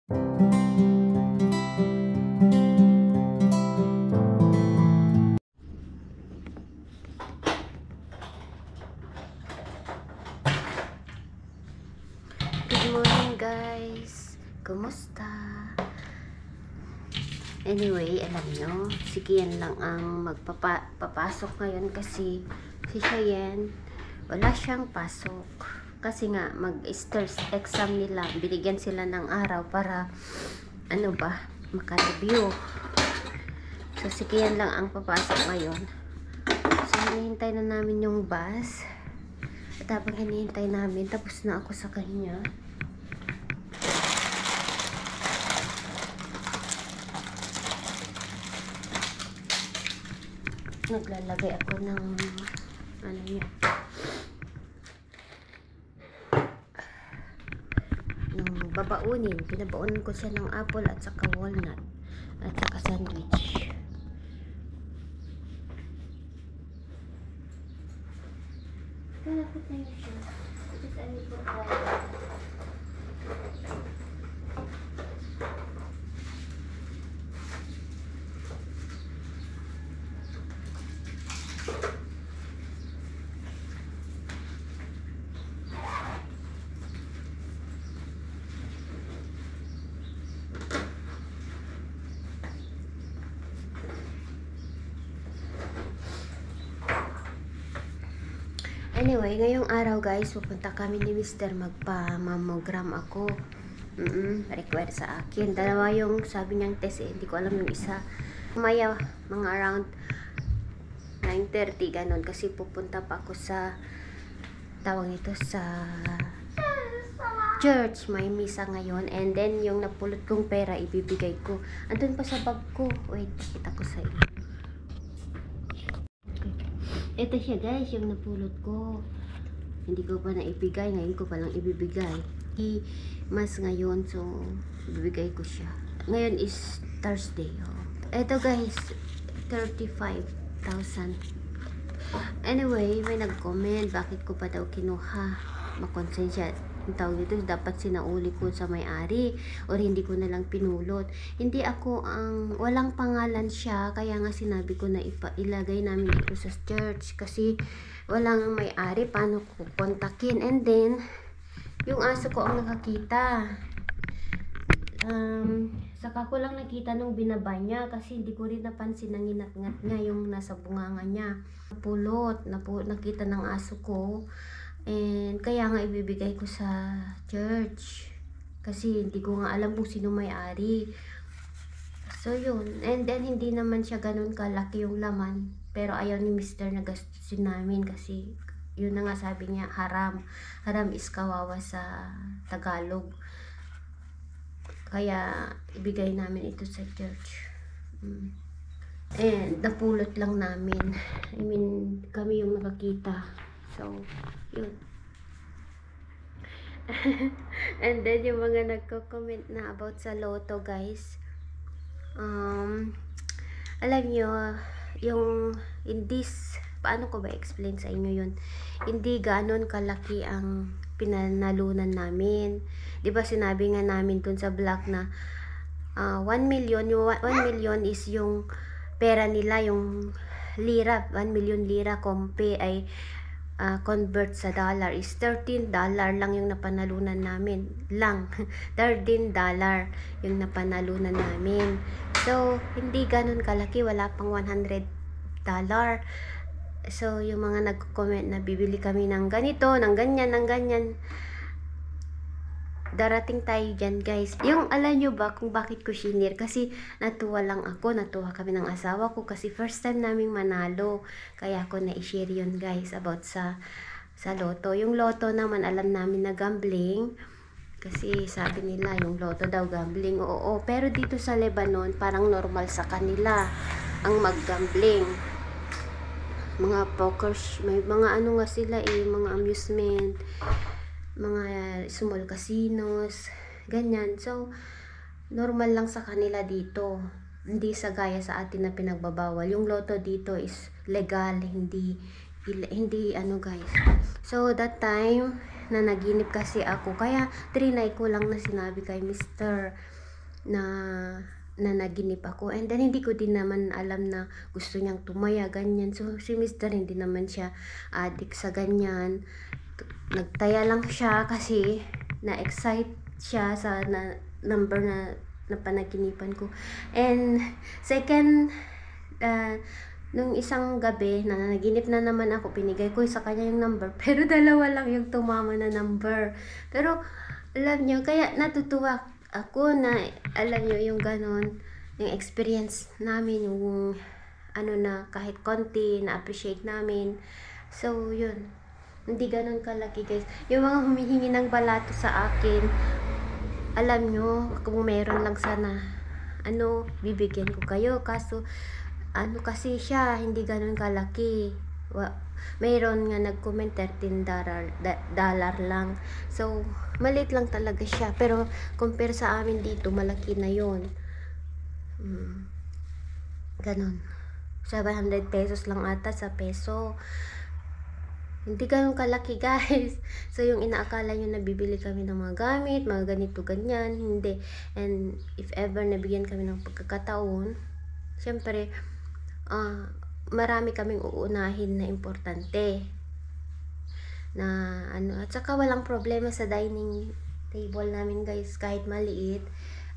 Good morning guys! Kumusta? Anyway, alam nyo, si Kian lang ang magpapasok ngayon kasi si Cheyenne wala siyang pasok. Kasi nga, mag-start exam nila. Binigyan sila ng araw para maka-review. So, si Kian lang ang papasok ngayon. So, hinihintay na namin yung bus. At habang hinihintay namin, tapos na ako sa kanya. Naglalagay ako ng ng babaunin. Pinabaunin ko siya ng apple at saka walnut at saka sandwich. Malapit na yun siya. Because I will put Anyway, ngayong araw guys, pupunta kami ni Mr. Magpa-mammogram ako. Required sa akin. Dalawa yung sabi niyang test hindi ko alam yung isa. Maya, mga around 9:30 ganun. Kasi pupunta pa ako sa sa church. May misa ngayon. And then, yung napulot kong pera, ibibigay ko. Andun pa sa bag ko. Wait, kita ko sa iyo. Ito siya guys, yung napulot ko. Hindi ko pa naibigay. Ngayon ko palang ibibigay. Mas ngayon, so ibibigay ko siya. Ngayon is Thursday. Ito guys, 35,000. Anyway, may nag-comment. Bakit ko pa daw kinuha? Makonsensya. Yung tawag dito, dapat sinauli ko sa may-ari or hindi ko na lang pinulot. Hindi ako walang pangalan siya, kaya nga sinabi ko na ilagay namin dito sa church kasi walang may-ari, paano ko kontakin. And then yung aso ko ang nakakita. Saka ko lang nakita nung binaba niya kasi hindi ko rin napansin ang inat-ngat niya yung nasa bunganga niya. Nakita ng aso ko. And kaya nga ibibigay ko sa church kasi hindi ko nga alam kung sino may-ari. So yun, and then hindi naman siya ganun kalaki yung laman, pero ayaw ni Mr. na gastusin namin kasi yun na nga sabi niya, haram is kawawa sa Tagalog. Kaya ibigay namin ito sa church. And napulot lang namin, I mean kami yung nakakita. So, yun. And then, yung mga nagko-comment na about sa loto, guys. Alam nyo, yung paano ko ba explain sa inyo yun? Hindi ganon kalaki ang pinanalunan namin. Diba sinabi nga namin dun sa vlog na 1 million, yung 1 million is yung pera nila, yung lira, 1 million lira kompe ay convert sa dollar is $13 lang yung napanalunan namin lang. $13 yung napanalunan namin. So hindi ganun kalaki, wala pang $100. So yung mga nagko-comment na bibili kami ng ganito, ng ganyan, darating tayo dyan guys. Yung alam nyo ba kung bakit ko shinare? Kasi natuwa kami ng asawa ko kasi first time naming manalo. Kaya ako na-share yun guys about sa loto. Yung loto naman alam namin na gambling. Kasi sabi nila yung loto daw gambling. Oo, pero dito sa Lebanon parang normal sa kanila ang mag-gambling. Mga pokers, may mga nga sila mga amusement, mga small casinos, ganyan. So, normal lang sa kanila dito. Hindi sa gaya sa atin na pinagbabawal. Yung loto dito is legal, hindi hindi ano guys. So that time na naginip kasi ako, kaya trinay ko lang na sinabi kay Mr. na naginip ako, and then hindi ko din naman alam na gusto niyang tumaya ganyan. So si Mr. hindi naman siya addict sa ganyan, nagtaya lang siya kasi na-excite siya sa number na panaginipan ko. And second, nung isang gabi na naginip na naman ako, pinigay ko sa kanya yung number, pero dalawa lang yung tumama na number. Pero alam nyo, kaya natutuwa ako na alam nyo yung ganon, yung experience namin, yung ano na kahit konti na appreciate namin. So yun, hindi ganon kalaki guys. Yung mga humihingi ng balato sa akin, alam nyo, kung meron lang sana, ano, bibigyan ko kayo. Kaso ano kasi siya, hindi ganun kalaki. Mayroon nga nag-comment $13 lang. So, maliit lang talaga siya. Pero, compare sa amin dito, malaki na yon. Ganun. 700 pesos lang ata sa peso. Hindi ganun kalaki guys. So, yung inaakala nyo na bibili kami ng mga gamit, mga ganito, ganyan, hindi. And, if ever nabigyan kami ng pagkakataon, syempre, marami kaming uunahin na importante na ano, at saka walang problema sa dining table namin guys, kahit maliit,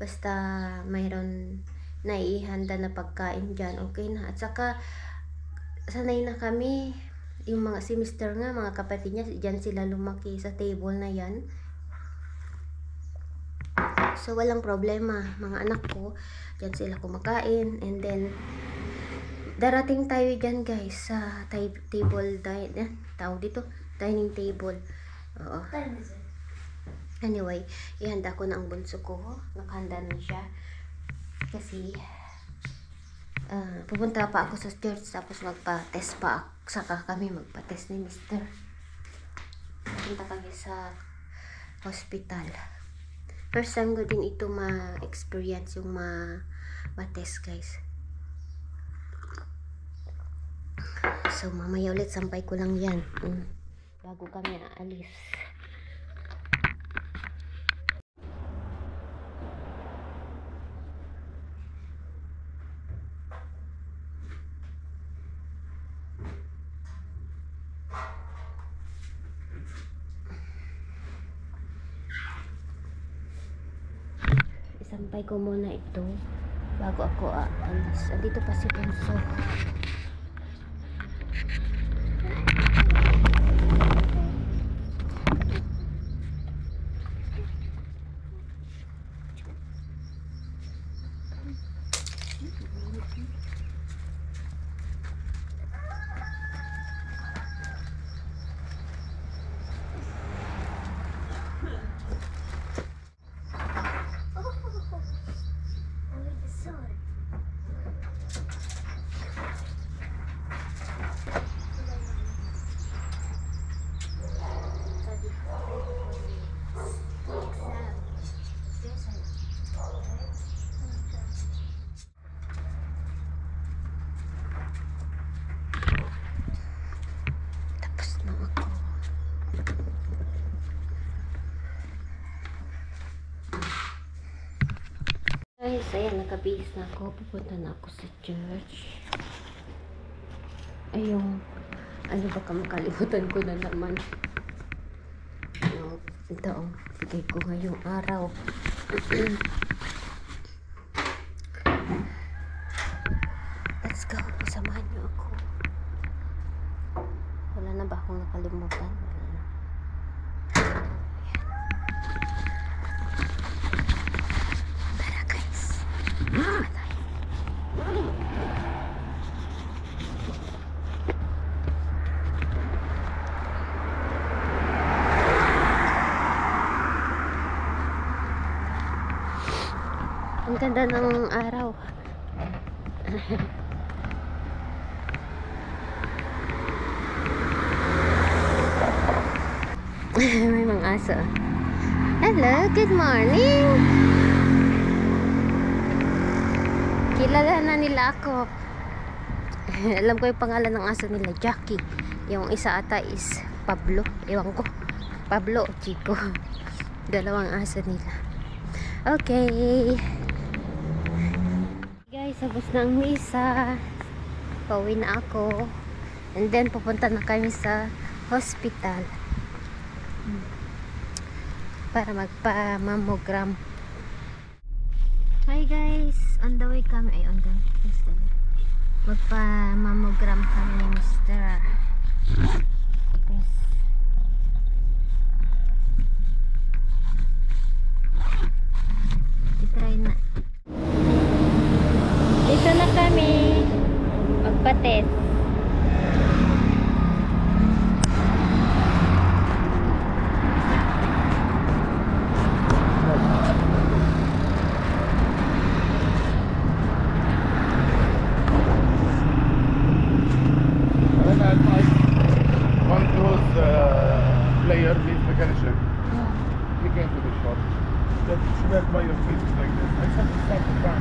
basta mayroon na ihanda na pagkain dyan, okay na. At saka sanay na kami, yung mga si Mr. nga, mga kapatid niya, dyan sila lumaki sa table na yan. So walang problema, mga anak ko dyan sila kumakain. And then darating tayo dyan guys sa table, tawag dito, dining table. Oo. Anyway, ihanda ko na ang bunso ko. Nakahanda na siya. Kasi, pupunta pa ako sa church, tapos magpa-test pa. Saka kami magpa-test ni Mr. Pupunta kami sa hospital. First time ko din ito ma-experience yung ma-test guys. So, mamaya ulit, sampay ko lang yan. Bago kami aalis. Isampay ko muna ito bago ako aalis. Andito pa si Bunso. Guys, ayan, nakabihis na ako. Pupunta na ako sa church. Ayun, ano baka makalimutan ko na naman. Ito, bigay ko ngayong araw. Let's go, samahan niyo ako. Wala na ba akong nakalimutan? Wala na. Ang ganda ng araw. May mga aso. Hello, good morning. Kilala na nila ako. Alam ko yung pangalan ng aso nila, Jackie. Yung isa ata is Pablo. Ewan ko. Pablo o Chico. Dalawang aso nila. Okay. Guys, tapos na ang misa. Pauwi na ako. And then, pupunta na kami sa hospital. Para magpa-mammogram. Hi guys. On the way kami. Ay, on the way. Magpa-mammogram kami ni Mr. Yes. I-try na. Dito na kami. Magpa-test. Player needs mechanical. He came to the shop. That smells by your feet like this. I said to stop the fan.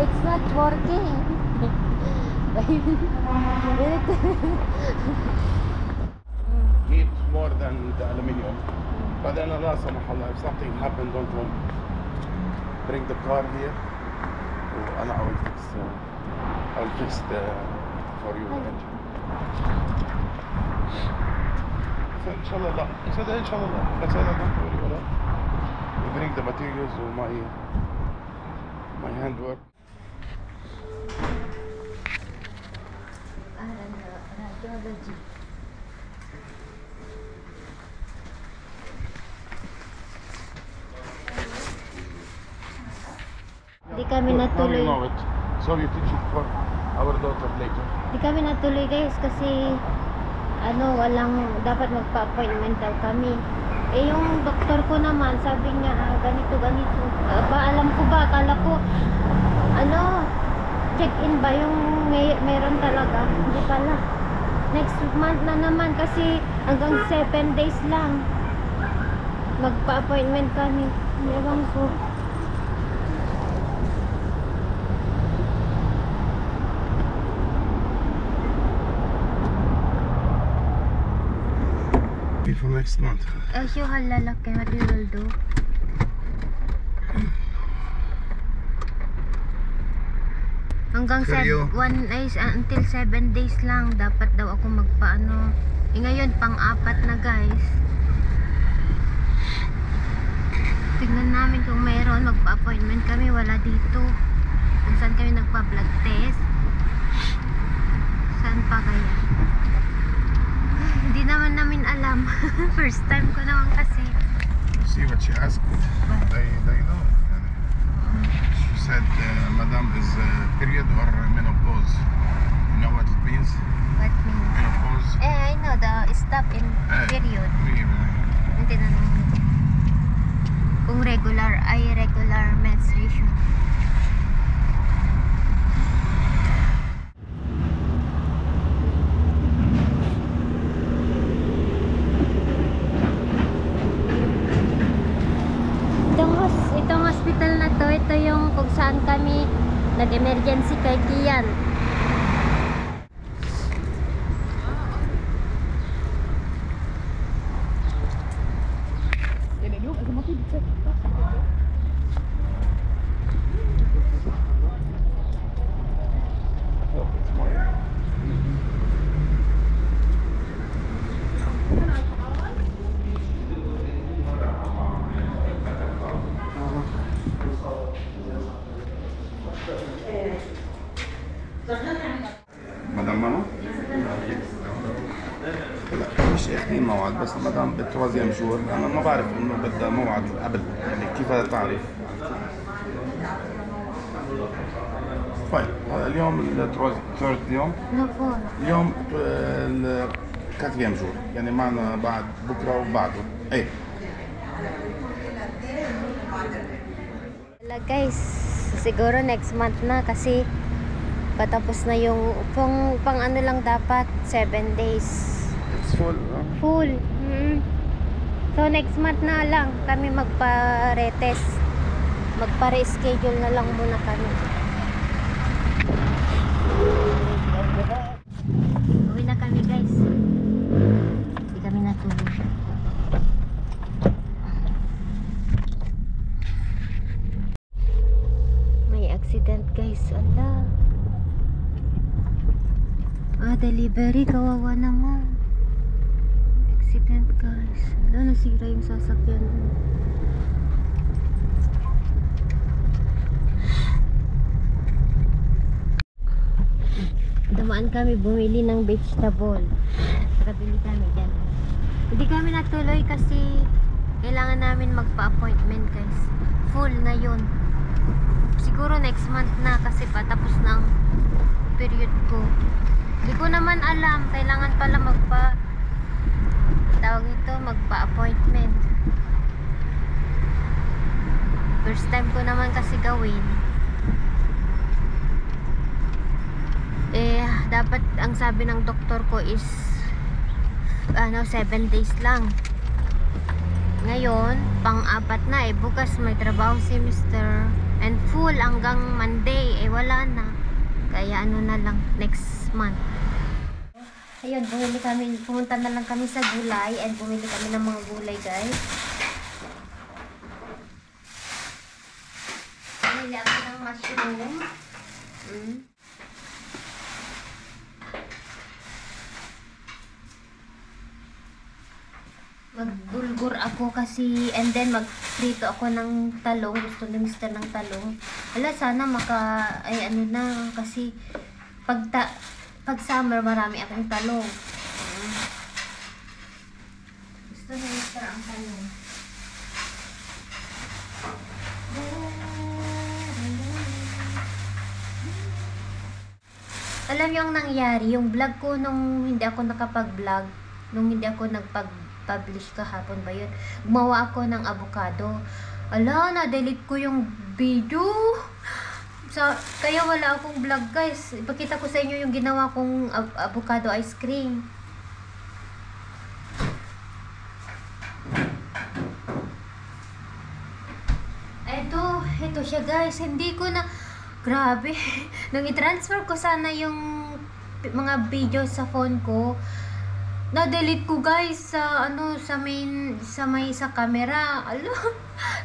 It's not working. Heat more than the aluminium. But then Allah subhanallah, if something happened, don't worry. Bring the car here. And I'll fix the for you the engine. So inshallah, he said inshallah. I said don't worry, Allah. We bring the materials or my handwork. Radiology. Di kami Now natuloy. you know it. So you teach it for our daughter later. Di kami natuloy guys kasi dapat magpa-appointment daw kami. Eh yung doktor ko naman sabi niya ganito. Alam ko ba, akala ko check-in ba yung meron talaga. Hindi pala. Next month na naman kasi hanggang 7 days lang. Magpa-appointment kami. Ewan ko. For next month. As you lalaki, what you will do? Hanggang until 7 days lang dapat daw ako magpaano. Ngayon pang-4 na guys. Tingnan namin kung mayroon, magpa-appointment kami, wala dito. Kung saan kami nagpa-blood test. Saan pa kaya? Hindi naman namin alam. First time ko naman kasi. See what she asked. They know. She said, Madam, is period or menopause? You know what it means? What means? Menopause. I know the stop in period. Ang tinanong ko. Kung irregular menstruation. Itong hospital na to, ito yung kung saan kami nag-emergency kay Kian. مدام ماما؟ لا مش اخذين موعد بس مدام بالتوازيام جور انا ما بعرف انه بدها موعد قبل يعني كيف تعرف؟ طيب اليوم الثيرد يوم اليوم الكاتريام جور يعني معنا بعد بكره وبعده ايه Guys, siguro next month na kasi patapos na yung pang ano lang dapat 7 days. It's full, no? Full. So next month na lang kami magpa-retest. Magpa-reschedule na lang muna kami. Uwi na kami guys. Hindi kami natulog. May accident guys. Ala. Delivery. Kawawa naman. May accident guys. Ala, nasira yung sasakyan. Dumaan kami bumili ng vegetable. Nakabili kami dyan. Hindi kami natuloy kasi kailangan namin magpa-appointment guys. Full na yun. Siguro next month na kasi patapos ng period ko. Hindi ko naman alam. Kailangan pala magpa-appointment. First time ko naman kasi gawin. Dapat ang sabi ng doktor ko is 7 days lang. Ngayon, pang-apat na bukas may trabaho si Mr. and full hanggang Monday wala na. Kaya na lang next month. Ayun, pumunta na lang kami sa gulay and bumili kami ng mga gulay guys. Bumili ako ng mushroom. Magbulgur ako kasi and then magprito ako ng talong. Gusto ni Mr. ng talong. Wala, sana kasi pag summer marami akong talong. Gusto ni Mr. ang talong. Alam niyo ang nangyari, yung vlog ko nung hindi ako nakapag-vlog, nung hindi ako nagpag-publish kahapon ba yun, gumawa ako ng avocado. Ala, na-delete ko yung video. Kaya wala akong vlog guys. Ipakita ko sa inyo yung ginawa kong avocado ice cream. Ito siya guys. Hindi ko na... Grabe. Nung i-transfer ko sana yung mga video sa phone ko, na-delete ko guys sa sa camera. Alo,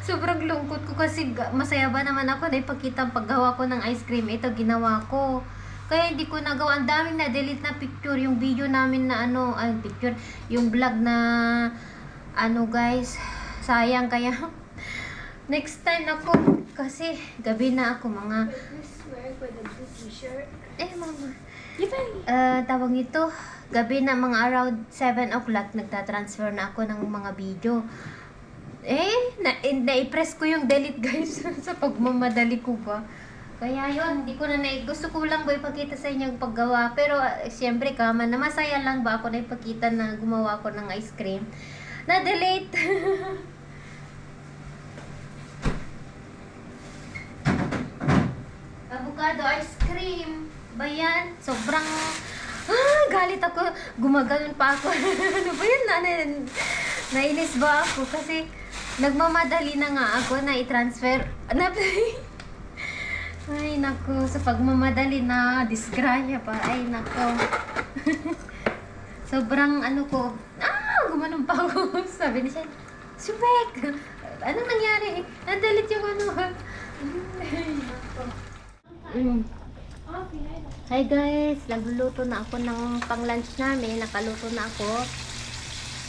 sobrang lungkot ko kasi masaya ba naman ako na ipakita ang paggawa ko ng ice cream. Ito ginawa ko. Kaya hindi ko nagawa. Ang daming na-delete na picture. Yung video namin na picture. Yung vlog na guys. Sayang kaya next time ako. Kasi gabi na ako mga... mama. Tawag ito, gabi na mga around 7 o'clock nagtatransfer na ako ng mga video. Na-press ko yung delete guys sa pagmamadali ko ba. Kaya yun, hindi ko na gusto ko lang ba ipakita sa inyo yung paggawa. Pero siyempre kama na masaya lang ba ako na ipakita na gumawa ko ng ice cream. Na-delete. Avocado ice cream. Bayan, sobrang galit ako. Gumaganon pa ako. Ano ba yun? Nainis ba ako? Kasi nagmamadali na nga ako na i-transfer. Ay, naku. Sa pagmamadali na disgrasya pa. Ay, naku. Sobrang gumanon pa ako. Sabi niya, Subek! Anong nangyari? Nadalit yung Ay, naku. Hi guys, nagluluto na ako ng pang-lunch namin. Nakaluto na ako.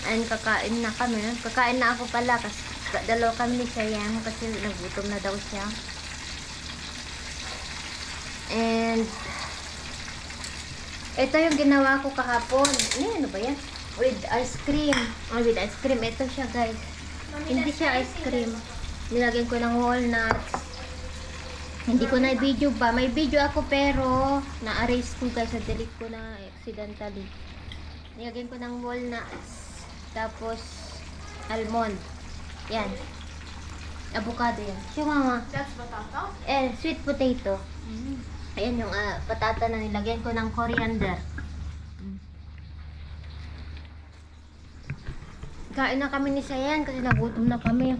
And kakain na kami. Kakain na ako pala kasi dalawa kami ni Cheyenne kasi nagutom na daw siya. And ito yung ginawa ko kahapon. Ano ba yan? With ice cream. With ice cream. Ito siya guys. Hindi siya ice cream. Nilagyan ko ng walnuts. Hindi ko na video ba. May video ako pero na-erase ko guys. Na-delete ko na accidentally. Nilagyan ko ng walnuts. Tapos almond. Yan. Avocado yan. Siya mama. That's potato? Sweet potato. Ayan yung patata na nilagyan ko ng coriander. Kain na kami ni Sayan kasi nagutom na kami.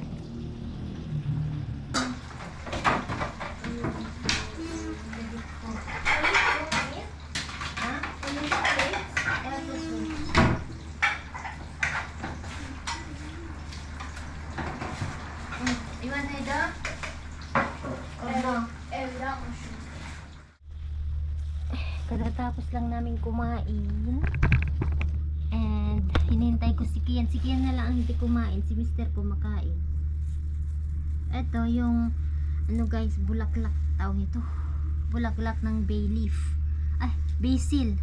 ne da? Evden hoşum. Katatapos lang namin kumain. And hinintay ko si Kian. Si Kian na lang ang hindi kumain. Si Mr. kumakain. Ito yung ano guys, bulaklak tawag ito. Bulaklak ng bay leaf. Ay, basil.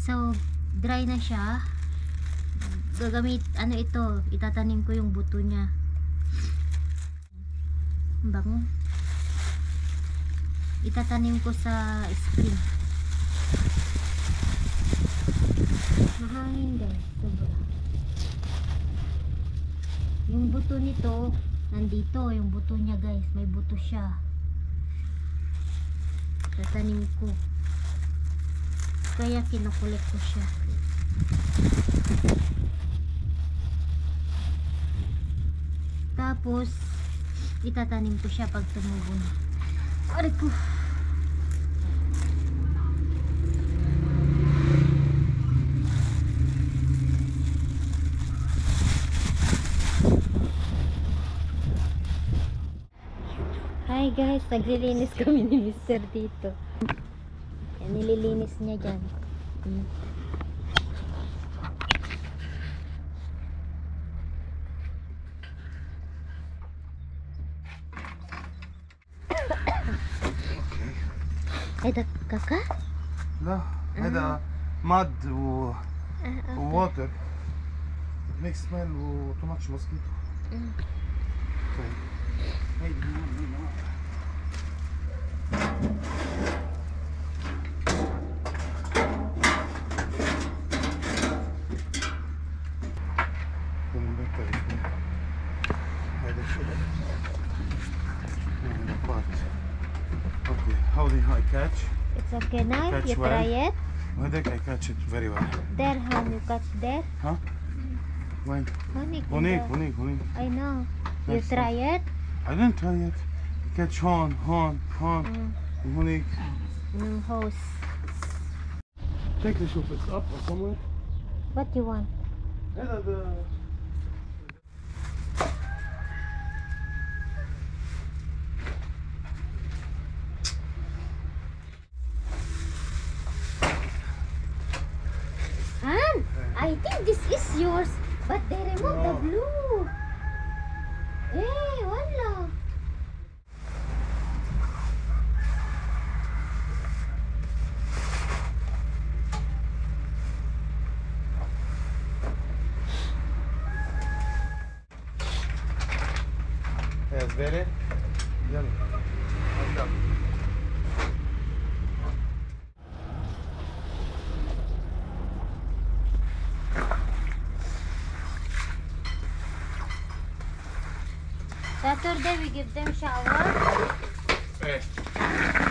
So, dry na siya. Gagamit, ano ito, itatanim ko yung buto niya. Ang bango. Itatanim ko sa spring. Mahangin guys, sobra. Yung buto nito, nandito, yung buto niya guys, may buto siya. Tatanim ko. Kaya kinukulit ko siya. Tapos, itatanim ko siya pag tumubo na. Aray ko. Hi guys, naglilinis kami ni Mr. dito. Yan, nililinis niya dyan. هيدا كاكا؟ لا هذا mud و water. It makes smell و too much mosquito. Okay. Hey, هذا كده. هذا part. Okay, how do I catch? It's okay now, Catch you well. try it. وهذاك I catch it very well. There, how you catch there? Huh? When? Honik. هونيك. I know. You Yes, try it? I didn't try it. Catch هون. هونيك. Hose. شكلي شوف it's up or somewhere. What you want? هذا the Han, I think this is yours, but they removed the No. blue. Hey, wala. Yes, very. يلا. هلا. Saturday we give them shower. ايه